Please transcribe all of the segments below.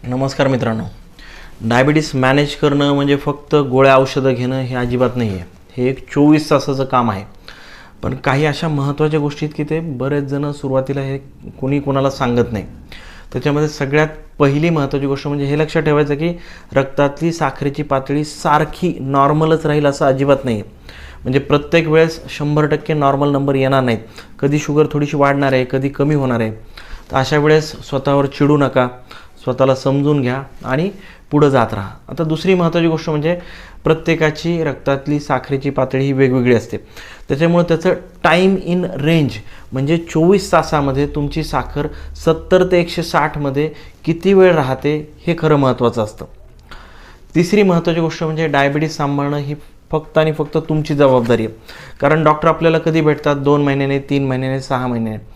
नमस्कार मित्रांनो. Diabetes manage करणं म्हणजे फक्त गोळ्या औषधं घेणं हे अजिबात नाही आहे. हे एक 24 तासाचं काम आहे. पण काही अशा महत्त्वाच्या गोष्टी आहेत की ते बरेच जण सुरुवातीला हे कोणाला सांगत नाही. त्याच्यामध्ये सगळ्यात पहिली महत्त्वाची गोष्ट म्हणजे हे लक्षात ठेवायचं की रक्तातली साखरेची पातळी सारखी नॉर्मलच राहील असं अजिबात नाही आहे. म्हणजे प्रत्येक वेळेस 100% नॉर्मल नंबर येणार नाहीत. कधी शुगर थोडीशी वाढणार आहे, कधी कमी होणार आहे. तर अशा वेळेस स्वतःवर चिडू नका, स्वतःला समजून घ्या आणि पुढं जात राहा. आता दुसरी महत्त्वाची गोष्ट म्हणजे प्रत्येकाची रक्तातली साखरेची पातळी ही वेगवेगळी असते. त्याच्यामुळे त्याचं टाईम इन रेंज म्हणजे 24 तासामध्ये तुमची साखर 70 ते 160मध्ये किती वेळ राहते हे खरं महत्त्वाचं असतं. तिसरी महत्त्वाची गोष्ट म्हणजे डायबिटीस सांभाळणं ही फक्त आणि फक्त तुमची जबाबदारी आहे. कारण डॉक्टर आपल्याला कधी भेटतात 2 महिन्याने, 3 महिन्याने, 6 महिन्याने.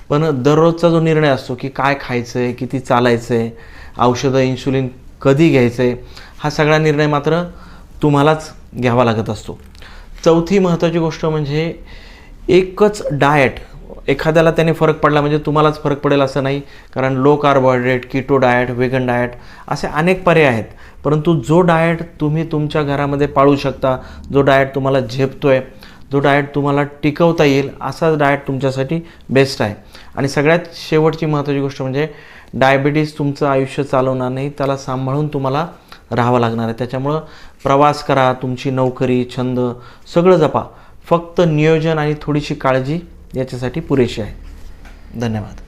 पण दररोजचा जो निर्णय असतो की काय खायचं आहे, किती चालायचं आहे, औषधं, इन्शुलिन कधी घ्यायचं आहे, हा सगळा निर्णय मात्र तुम्हालाच घ्यावा लागत असतो. चौथी महत्त्वाची गोष्ट म्हणजे एकच डाएट एखाद्याला त्याने फरक पडला म्हणजे तुम्हालाच फरक पडेल असं नाही. कारण low carbohydrate, keto diet, vegan diet असे अनेक पर्याय आहेत. परंतु जो डाएट तुम्ही तुमच्या घरामध्ये पाळू शकता, जो डाएट तुम्हाला झेपतो आहे, जो डाएट तुम्हाला टिकवता येईल असाच डाएट तुमच्यासाठी बेस्ट आहे. आणि सगळ्यात शेवटची महत्त्वाची गोष्ट म्हणजे डायबिटीस तुमचं आयुष्य चालवणार नाही, त्याला सांभाळून तुम्हाला राहावं लागणार आहे. त्याच्यामुळं प्रवास करा, तुमची नोकरी, छंद सगळं जपा. फक्त नियोजन आणि थोडीशी काळजी याच्यासाठी पुरेशी आहे. धन्यवाद.